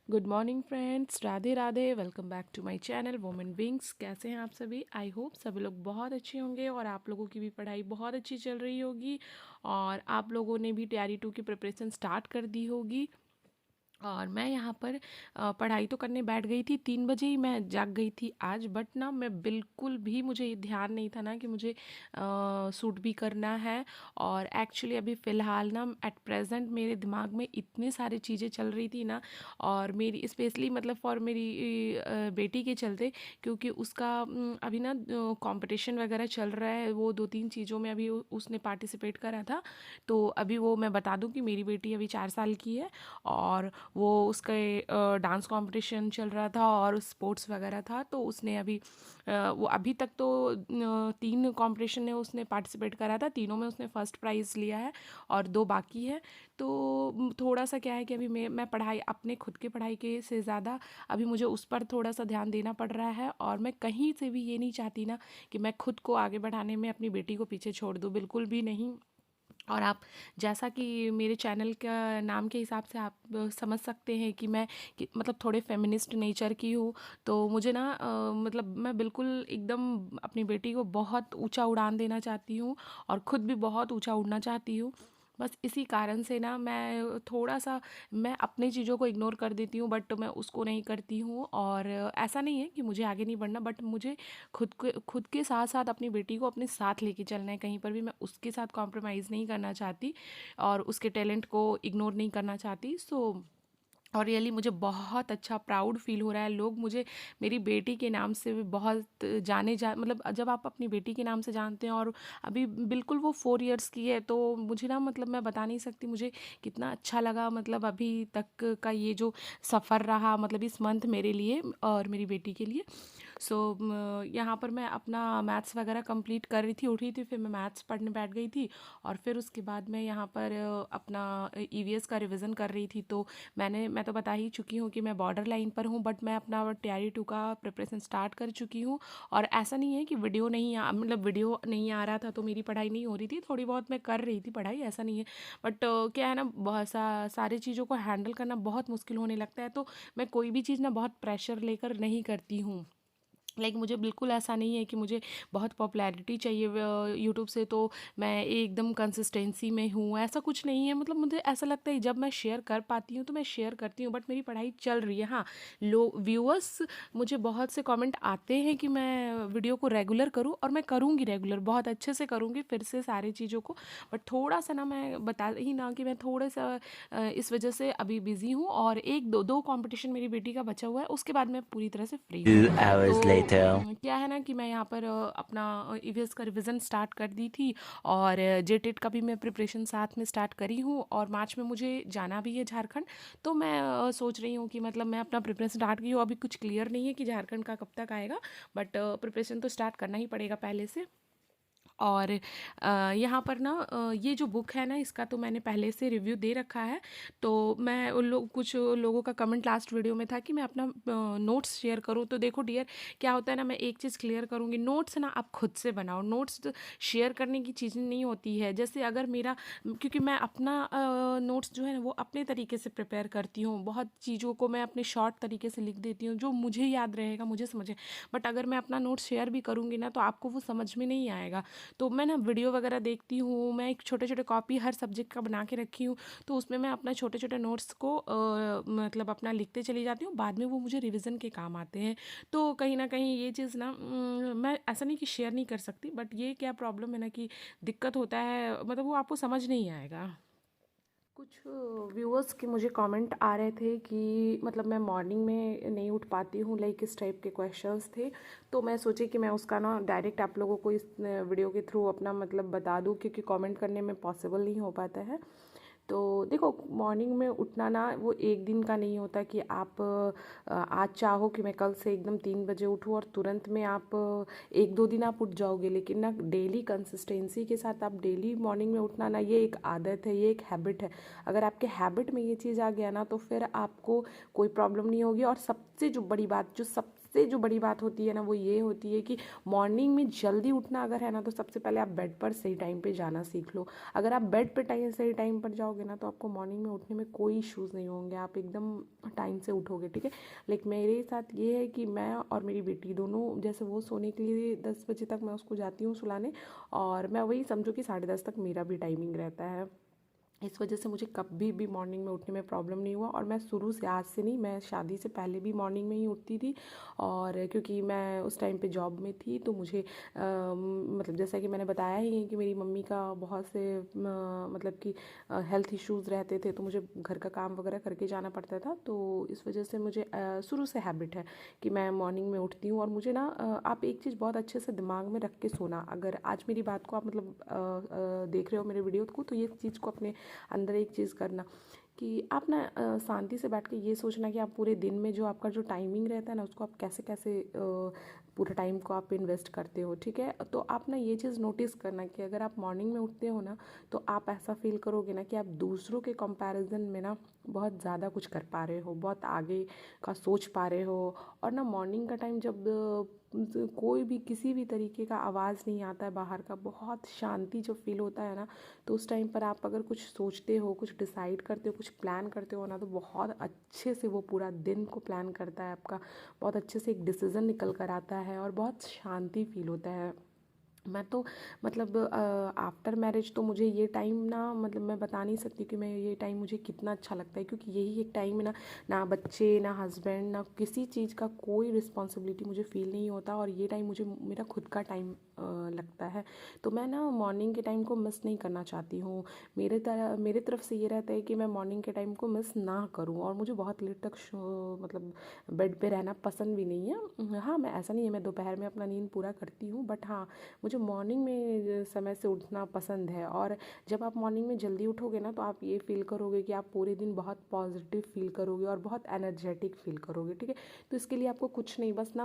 Good morning friends, Radhe Radhe. Welcome back to my channel women wings. कैसे हैं आप सभी? आई होप सभी लोग बहुत अच्छे होंगे और आप लोगों की भी पढ़ाई बहुत अच्छी चल रही होगी और आप लोगों ने भी तैयारी 2 की प्रिपरेशन स्टार्ट कर दी होगी। और मैं यहाँ पर पढ़ाई तो करने बैठ गई थी, 3 बजे ही मैं जाग गई थी आज। बट ना मैं बिल्कुल भी, मुझे ये ध्यान नहीं था ना कि मुझे सूट भी करना है। और एक्चुअली अभी फ़िलहाल ना एट प्रेजेंट मेरे दिमाग में इतनी सारी चीज़ें चल रही थी ना, और मेरी स्पेशली मतलब फॉर मेरी बेटी के चलते, क्योंकि उसका अभी ना कंपटीशन वगैरह चल रहा है। वो 2-3 चीज़ों में अभी उसने पार्टिसिपेट करा था। तो अभी वो मैं बता दूं कि मेरी बेटी अभी 4 साल की है और वो उसके डांस कंपटीशन चल रहा था और स्पोर्ट्स वगैरह था। तो उसने अभी वो अभी तक तो 3 कंपटीशन में उसने पार्टिसिपेट करा था, तीनों में उसने फर्स्ट प्राइज़ लिया है और 2 बाकी है। तो थोड़ा सा क्या है कि अभी मैं पढ़ाई अपने खुद की पढ़ाई के से ज़्यादा अभी मुझे उस पर थोड़ा सा ध्यान देना पड़ रहा है। और मैं कहीं से भी ये नहीं चाहती ना कि मैं खुद को आगे बढ़ाने में अपनी बेटी को पीछे छोड़ दूँ, बिल्कुल भी नहीं। और आप जैसा कि मेरे चैनल का नाम के हिसाब से आप समझ सकते हैं कि मैं मतलब थोड़े फेमिनिस्ट नेचर की हूँ। तो मुझे ना मतलब मैं बिल्कुल एकदम अपनी बेटी को बहुत ऊंचा उड़ान देना चाहती हूँ और ख़ुद भी बहुत ऊंचा उड़ना चाहती हूँ। बस इसी कारण से ना मैं थोड़ा सा मैं अपनी चीज़ों को इग्नोर कर देती हूँ, बट मैं उसको नहीं करती हूँ। और ऐसा नहीं है कि मुझे आगे नहीं बढ़ना, बट मुझे खुद के साथ साथ अपनी बेटी को अपने साथ लेके चलना है। कहीं पर भी मैं उसके साथ कॉम्प्रोमाइज़ नहीं करना चाहती और उसके टैलेंट को इग्नोर नहीं करना चाहती। सो और रियली मुझे बहुत अच्छा प्राउड फील हो रहा है। लोग मुझे मेरी बेटी के नाम से भी बहुत मतलब जब आप अपनी बेटी के नाम से जानते हैं और अभी बिल्कुल वो 4 इयर्स की है, तो मुझे ना मतलब मैं बता नहीं सकती मुझे कितना अच्छा लगा। मतलब अभी तक का ये जो सफ़र रहा, मतलब इस मंथ मेरे लिए और मेरी बेटी के लिए। सो यहाँ पर मैं अपना मैथ्स वगैरह कंप्लीट कर रही थी, उठी थी, फिर मैं मैथ्स पढ़ने बैठ गई थी। और फिर उसके बाद मैं यहाँ पर अपना ईवीएस का रिवीजन कर रही थी। तो मैं तो बता ही चुकी हूँ कि मैं बॉर्डर लाइन पर हूँ, बट मैं अपना टीआरई 2 का प्रिपरेशन स्टार्ट कर चुकी हूँ। और ऐसा नहीं है कि मतलब वीडियो नहीं आ रहा था तो मेरी पढ़ाई नहीं हो रही थी, थोड़ी बहुत मैं कर रही थी पढ़ाई, ऐसा नहीं है। बट क्या है ना, बहुत सारी चीज़ों को हैंडल करना बहुत मुश्किल होने लगता है। तो मैं कोई भी चीज़ ना बहुत प्रेशर लेकर नहीं करती हूँ। मुझे बिल्कुल ऐसा नहीं है कि मुझे बहुत पॉपुलैरिटी चाहिए यूट्यूब से, तो मैं एकदम कंसिस्टेंसी में हूँ, ऐसा कुछ नहीं है। मतलब मुझे ऐसा लगता है जब मैं शेयर कर पाती हूँ तो मैं शेयर करती हूँ, बट मेरी पढ़ाई चल रही है। हाँ, व्यूअर्स, मुझे बहुत से कमेंट आते हैं कि मैं वीडियो को रेगुलर करूँ, और मैं करूँगी रेगुलर, बहुत अच्छे से करूँगी फिर से सारी चीज़ों को। बट थोड़ा सा ना, मैं बता ही ना कि मैं थोड़ा सा इस वजह से अभी बिज़ी हूँ और एक दो कंपटीशन मेरी बेटी का बचा हुआ है, उसके बाद मैं पूरी तरह से फ्री हूँ। 2 hours तो later. क्या है ना कि मैं यहाँ पर अपना ईवीएस का रिवीजन स्टार्ट कर दी थी और जेटेट का भी मैं प्रिपरेशन साथ में स्टार्ट करी हूँ। और मार्च में मुझे जाना भी है झारखंड। तो मैं सोच रही हूँ कि मतलब मैं अपना प्रिपरेशन स्टार्ट की हूँ। अभी कुछ क्लियर नहीं है कि झारखंड का कब तक आएगा, बट प्रिपरेशन तो स्टार्ट करना ही पड़ेगा पहले से। और यहाँ पर ना ये जो बुक है ना, इसका तो मैंने पहले से रिव्यू दे रखा है। तो मैं कुछ लोगों का कमेंट लास्ट वीडियो में था कि मैं अपना नोट्स शेयर करूँ। तो देखो डियर, क्या होता है ना, मैं एक चीज़ क्लियर करूँगी, नोट्स ना आप खुद से बनाओ। नोट्स शेयर करने की चीज़ नहीं होती है। जैसे अगर मेरा, क्योंकि मैं अपना नोट्स जो है ना वो अपने तरीके से प्रिपेयर करती हूँ, बहुत चीज़ों को मैं अपने शॉर्ट तरीके से लिख देती हूँ जो मुझे याद रहेगा, मुझे समझे। बट अगर मैं अपना नोट्स शेयर भी करूँगी ना तो आपको वो समझ में नहीं आएगा। तो मैं ना वीडियो वगैरह देखती हूँ, मैं एक छोटे छोटे कॉपी हर सब्जेक्ट का बना के रखी हूँ। तो उसमें मैं अपना छोटे छोटे नोट्स को मतलब अपना लिखते चली जाती हूँ, बाद में वो मुझे रिवीजन के काम आते हैं। तो कहीं ना कहीं ये चीज़ ना मैं ऐसा नहीं कि शेयर नहीं कर सकती, बट ये क्या प्रॉब्लम है ना कि दिक्कत होता है, मतलब वो आपको समझ नहीं आएगा। कुछ व्यूअर्स के मुझे कमेंट आ रहे थे कि मतलब मैं मॉर्निंग में नहीं उठ पाती हूँ, लाइक इस टाइप के क्वेश्चंस थे। तो मैं सोची कि मैं उसका ना डायरेक्ट आप लोगों को इस वीडियो के थ्रू अपना मतलब बता दूँ, क्योंकि कमेंट करने में पॉसिबल नहीं हो पाता है। तो देखो, मॉर्निंग में उठना ना वो एक दिन का नहीं होता कि आप आज चाहो कि मैं कल से एकदम 3 बजे उठूँ और तुरंत में आप 1-2 दिन आप उठ जाओगे। लेकिन ना डेली कंसिस्टेंसी के साथ आप डेली मॉर्निंग में उठना ना, ये एक आदत है, ये एक हैबिट है। अगर आपके हैबिट में ये चीज़ आ गया ना तो फिर आपको कोई प्रॉब्लम नहीं होगी। और सबसे जो बड़ी बात, जो सबसे सबसे जो बड़ी बात होती है ना वो ये होती है कि मॉर्निंग में जल्दी उठना अगर है ना तो सबसे पहले आप बेड पर सही टाइम पे जाना सीख लो। अगर आप बेड पे सही टाइम पर जाओगे ना तो आपको मॉर्निंग में उठने में कोई इश्यूज़ नहीं होंगे, आप एकदम टाइम से उठोगे, ठीक है। लेकिन मेरे साथ ये है कि मैं और मेरी बेटी दोनों, जैसे वो सोने के लिए 10 बजे तक मैं उसको जाती हूँ सुलाने, और मैं वही समझो कि 10:30 तक मेरा भी टाइमिंग रहता है। इस वजह से मुझे कभी भी मॉर्निंग में उठने में प्रॉब्लम नहीं हुआ, और मैं शुरू से, आज से नहीं, मैं शादी से पहले भी मॉर्निंग में ही उठती थी। और क्योंकि मैं उस टाइम पे जॉब में थी तो मुझे मतलब जैसा कि मैंने बताया ही है कि मेरी मम्मी का बहुत से मतलब कि हेल्थ इश्यूज़ रहते थे, तो मुझे घर का काम वगैरह करके जाना पड़ता था। तो इस वजह से मुझे शुरू से हैबिट है कि मैं मॉर्निंग में उठती हूँ। और मुझे ना आप एक चीज़ बहुत अच्छे से दिमाग में रख के सोना, अगर आज मेरी बात को आप मतलब देख रहे हो मेरे वीडियो को, तो ये चीज़ को अपने अंदर एक चीज़ करना कि आप ना शांति से बैठ के ये सोचना कि आप पूरे दिन में जो आपका जो टाइमिंग रहता है ना उसको आप कैसे कैसे पूरे टाइम को आप इन्वेस्ट करते हो, ठीक है। तो आप ना ये चीज़ नोटिस करना कि अगर आप मॉर्निंग में उठते हो ना तो आप ऐसा फील करोगे ना कि आप दूसरों के कंपैरिजन में ना बहुत ज़्यादा कुछ कर पा रहे हो, बहुत आगे का सोच पा रहे हो। और ना मॉर्निंग का टाइम जब कोई भी किसी भी तरीके का आवाज़ नहीं आता है बाहर का, बहुत शांति जो फील होता है ना, तो उस टाइम पर आप अगर कुछ सोचते हो, कुछ डिसाइड करते हो, कुछ प्लान करते हो ना, तो बहुत अच्छे से वो पूरा दिन को प्लान करता है आपका, बहुत अच्छे से एक डिसीज़न निकल कर आता है और बहुत शांति फील होता है। मैं तो मतलब आफ्टर मैरिज तो मुझे ये टाइम ना, मतलब मैं बता नहीं सकती कि मैं ये टाइम मुझे कितना अच्छा लगता है, क्योंकि यही एक टाइम है ना, ना बच्चे, ना हस्बैंड, ना किसी चीज़ का कोई रिस्पॉन्सिबिलिटी मुझे फील नहीं होता, और ये टाइम मुझे मेरा खुद का टाइम लगता है। तो मैं ना मॉर्निंग के टाइम को मिस नहीं करना चाहती हूँ। मेरे तरफ से ये रहता है कि मैं मॉर्निंग के टाइम को मिस ना करूँ, और मुझे बहुत लेट तक मतलब बेड पे रहना पसंद भी नहीं है। हाँ, मैं ऐसा नहीं है, मैं दोपहर में अपना नींद पूरा करती हूँ, बट हाँ, मुझे मॉर्निंग में समय से उठना पसंद है। और जब आप मॉर्निंग में जल्दी उठोगे ना तो आप ये फील करोगे कि आप पूरे दिन बहुत पॉजिटिव फील करोगे और बहुत एनर्जेटिक फील करोगे, ठीक है। तो इसके लिए आपको कुछ नहीं, बस ना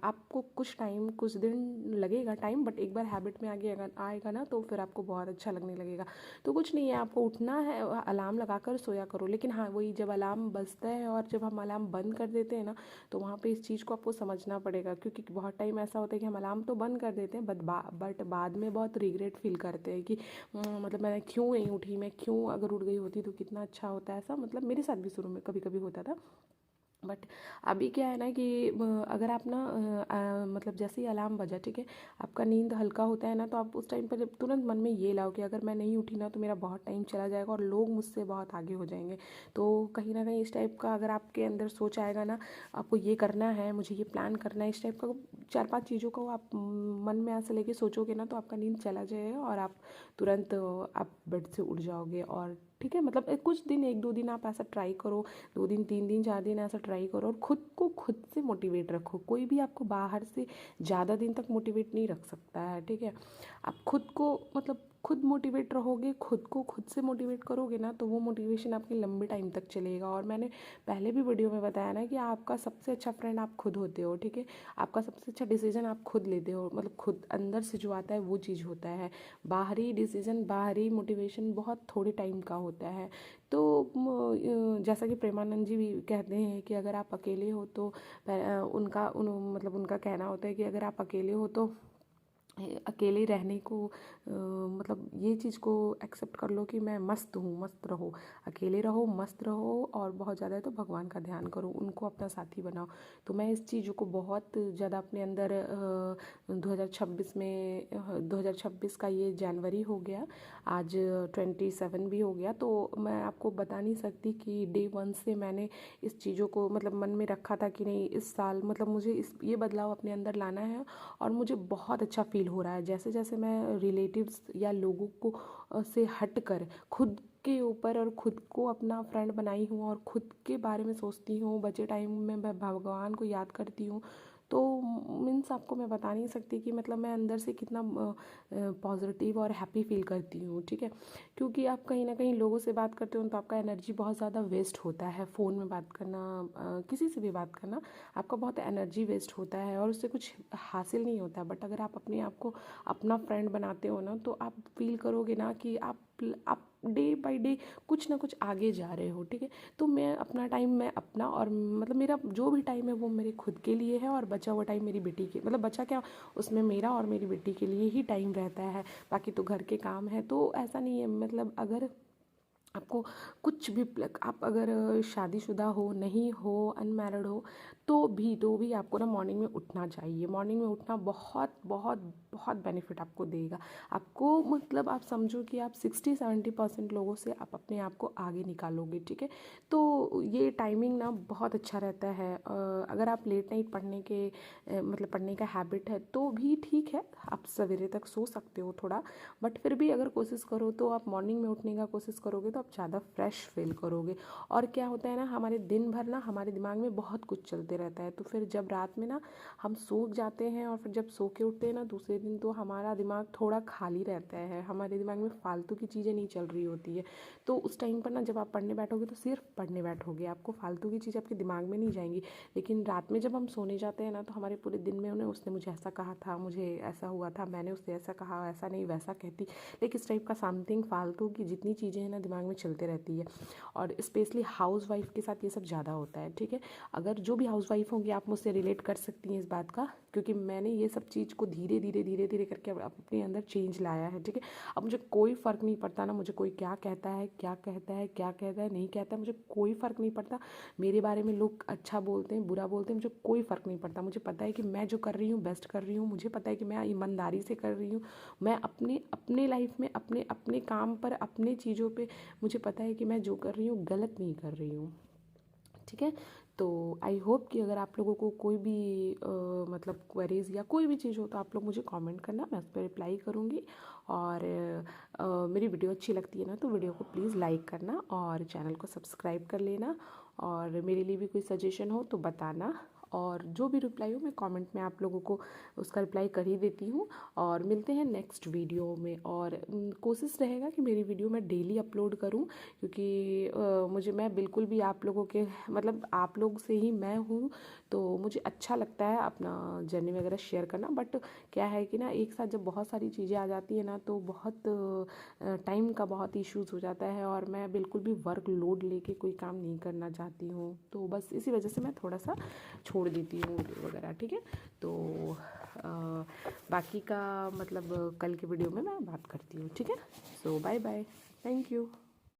आपको कुछ टाइम, कुछ दिन लगेगा टाइम, बट एक बार हैबिट में आएगा ना तो फिर आपको बहुत अच्छा लगने लगेगा। तो कुछ नहीं है, आपको उठना है, अलार्म लगा कर सोया करो। लेकिन हाँ, वही जब अलार्म बजता है और जब हम अलार्म बंद कर देते हैं ना, तो वहाँ पे इस चीज़ को आपको समझना पड़ेगा, क्योंकि बहुत टाइम ऐसा होता है कि हम अलार्म तो बंद कर देते हैं बट बाद में बहुत रिग्रेट फील करते हैं कि मतलब मैं क्यों नहीं उठी, मैं क्यों, अगर उठ गई होती तो कितना अच्छा होता, ऐसा मतलब मेरे साथ भी शुरू में कभी कभी होता था। बट अभी क्या है ना कि अगर आप ना मतलब जैसे ही अलार्म बजा, ठीक है, आपका नींद हल्का होता है ना, तो आप उस टाइम पर जब तुरंत मन में ये लाओ कि अगर मैं नहीं उठी ना तो मेरा बहुत टाइम चला जाएगा और लोग मुझसे बहुत आगे हो जाएंगे। तो कहीं ना कहीं इस टाइप का अगर आपके अंदर सोच आएगा ना, आपको ये करना है, मुझे ये प्लान करना है, इस टाइप का 4-5 चीज़ों को आप मन में ऐसे लेके सोचोगे ना, तो आपका नींद चला जाएगा और आप तुरंत आप बेड से उठ जाओगे। और ठीक है, मतलब कुछ दिन, 1-2 दिन आप ऐसा ट्राई करो, 2 दिन, 3 दिन, 4 दिन ऐसा ट्राई करो, और खुद को खुद से मोटिवेट रखो। कोई भी आपको बाहर से ज़्यादा दिन तक मोटिवेट नहीं रख सकता है, ठीक है। आप खुद को मतलब खुद मोटिवेट रहोगे, खुद को खुद से मोटिवेट करोगे ना, तो वो मोटिवेशन आपके लंबे टाइम तक चलेगा। और मैंने पहले भी वीडियो में बताया ना कि आपका सबसे अच्छा फ्रेंड आप खुद होते हो, ठीक है। आपका सबसे अच्छा डिसीजन आप खुद लेते हो, मतलब खुद अंदर से जो आता है वो चीज़ होता है। बाहरी डिसीजन, बाहरी मोटिवेशन बहुत थोड़े टाइम का होता है। तो जैसा कि प्रेमानंद जी भी कहते हैं कि अगर आप अकेले हो तो मतलब उनका कहना होता है कि अगर आप अकेले हो तो अकेले रहने को मतलब ये चीज़ को एक्सेप्ट कर लो कि मैं मस्त हूँ, मस्त रहो, अकेले रहो, मस्त रहो, और बहुत ज़्यादा है तो भगवान का ध्यान करो, उनको अपना साथी बनाओ। तो मैं इस चीज़ को बहुत ज़्यादा अपने अंदर 2026 में 2026 का ये जनवरी हो गया, आज 27 भी हो गया, तो मैं आपको बता नहीं सकती कि डे 1 से मैंने इस चीज़ों को मतलब मन में रखा था कि नहीं, इस साल मतलब मुझे ये बदलाव अपने अंदर लाना है। और मुझे बहुत अच्छा फील हो रहा है, जैसे जैसे मैं रिलेटिव्स या लोगों को से हट कर खुद के ऊपर और खुद को अपना फ्रेंड बनाई हूँ और खुद के बारे में सोचती हूँ, बचे टाइम में मैं भगवान को याद करती हूँ। तो मीन्स आपको मैं बता नहीं सकती कि मतलब मैं अंदर से कितना पॉजिटिव और हैप्पी फील करती हूँ, ठीक है। क्योंकि आप कहीं ना कहीं लोगों से बात करते हो तो आपका एनर्जी बहुत ज़्यादा वेस्ट होता है, फ़ोन में बात करना, किसी से भी बात करना, आपका बहुत एनर्जी वेस्ट होता है और उससे कुछ हासिल नहीं होता। बट अगर आप अपने आप को अपना फ्रेंड बनाते हो ना, तो आप फील करोगे ना कि आप आप डे बाय डे कुछ ना कुछ आगे जा रहे हो, ठीक है। तो मैं अपना टाइम, मैं अपना और मतलब मेरा जो भी टाइम है वो मेरे खुद के लिए है, और बचा हुआ टाइम मेरी बेटी के, मतलब बचा क्या, उसमें मेरा और मेरी बेटी के लिए ही टाइम रहता है। बाकी तो घर के काम है, तो ऐसा नहीं है, मतलब अगर आपको कुछ भी आप अगर शादीशुदा हो, नहीं हो, अनमैरिड हो, तो भी आपको ना मॉर्निंग में उठना चाहिए। मॉर्निंग में उठना बहुत बहुत बहुत बेनिफिट आपको देगा। आपको मतलब आप समझो कि आप 60-70% लोगों से आप अपने आप को आगे निकालोगे, ठीक है। तो ये टाइमिंग ना बहुत अच्छा रहता है। अगर आप लेट नाइट पढ़ने के मतलब पढ़ने का हैबिट है तो भी ठीक है, आप सवेरे तक सो सकते हो थोड़ा, बट फिर भी अगर कोशिश करो तो आप मॉर्निंग में उठने का कोशिश करोगे तो आप ज़्यादा फ्रेश फील करोगे। और क्या होता है ना, हमारे दिन भर ना हमारे दिमाग में बहुत कुछ चलते रहता है, तो फिर जब रात में ना हम सो जाते हैं और फिर जब सो के उठते हैं ना दूसरे दिन, तो हमारा दिमाग थोड़ा खाली रहता है, हमारे दिमाग में फालतू की चीज़ें नहीं चल रही होती है। तो उस टाइम पर ना जब आप पढ़ने बैठोगे तो सिर्फ पढ़ने बैठोगे, आपको फालतू की चीज़ आपके दिमाग में नहीं जाएंगी। लेकिन रात में जब हम सोने जाते हैं ना, तो हमारे पूरे दिन में उन्हें, उसने मुझे ऐसा कहा था, मुझे ऐसा हुआ था, मैंने उससे ऐसा कहा, ऐसा नहीं वैसा कहती, लाइक इस टाइप का समथिंग फालतू की जितनी चीज़ें हैं ना दिमाग में चलते रहती है। और स्पेशली हाउस वाइफ के साथ ये सब ज़्यादा होता है, ठीक है। अगर जो भी हाउस वाइफ होंगी आप मुझसे रिलेट कर सकती हैं इस बात का, क्योंकि मैंने ये सब चीज़ को धीरे धीरे धीरे धीरे करके अपने अंदर चेंज लाया है, ठीक है। अब मुझे कोई फ़र्क नहीं पड़ता ना, मुझे कोई क्या कहता है, क्या कहता है, क्या कहता है, नहीं कहता है, मुझे कोई फ़र्क नहीं पड़ता। मेरे बारे में लोग अच्छा बोलते हैं, बुरा बोलते हैं, मुझे कोई फ़र्क नहीं पड़ता। मुझे पता है कि मैं जो कर रही हूँ बेस्ट कर रही हूँ, मुझे पता है कि मैं ईमानदारी से कर रही हूँ। मैं अपने अपने लाइफ में अपने अपने काम पर, अपने चीज़ों पे मुझे पता है कि मैं जो कर रही हूँ गलत नहीं कर रही हूँ, ठीक है। तो आई होप कि अगर आप लोगों को कोई भी मतलब क्वेरीज या कोई भी चीज़ हो तो आप लोग मुझे कमेंट करना, मैं उस पर रिप्लाई करूँगी। और मेरी वीडियो अच्छी लगती है ना तो वीडियो को प्लीज़ लाइक करना और चैनल को सब्सक्राइब कर लेना। और मेरे लिए भी कोई सजेशन हो तो बताना, और जो भी रिप्लाई हो मैं कमेंट में आप लोगों को उसका रिप्लाई कर ही देती हूँ। और मिलते हैं नेक्स्ट वीडियो में, और कोशिश रहेगा कि मेरी वीडियो मैं डेली अपलोड करूँ, क्योंकि मैं बिल्कुल भी आप लोगों के, मतलब आप लोग से ही मैं हूँ, तो मुझे अच्छा लगता है अपना जर्नी वगैरह शेयर करना। बट क्या है कि ना एक साथ जब बहुत सारी चीज़ें आ जाती है ना तो बहुत टाइम का बहुत इश्यूज़ हो जाता है, और मैं बिल्कुल भी वर्क लोड लेके कोई काम नहीं करना चाहती हूँ, तो बस इसी वजह से मैं थोड़ा सा छोड़ देती हूँ वीडियो वगैरह, ठीक है। तो बाकी का मतलब कल के वीडियो में मैं बात करती हूँ, ठीक है। सो बाय बाय, थैंक यू।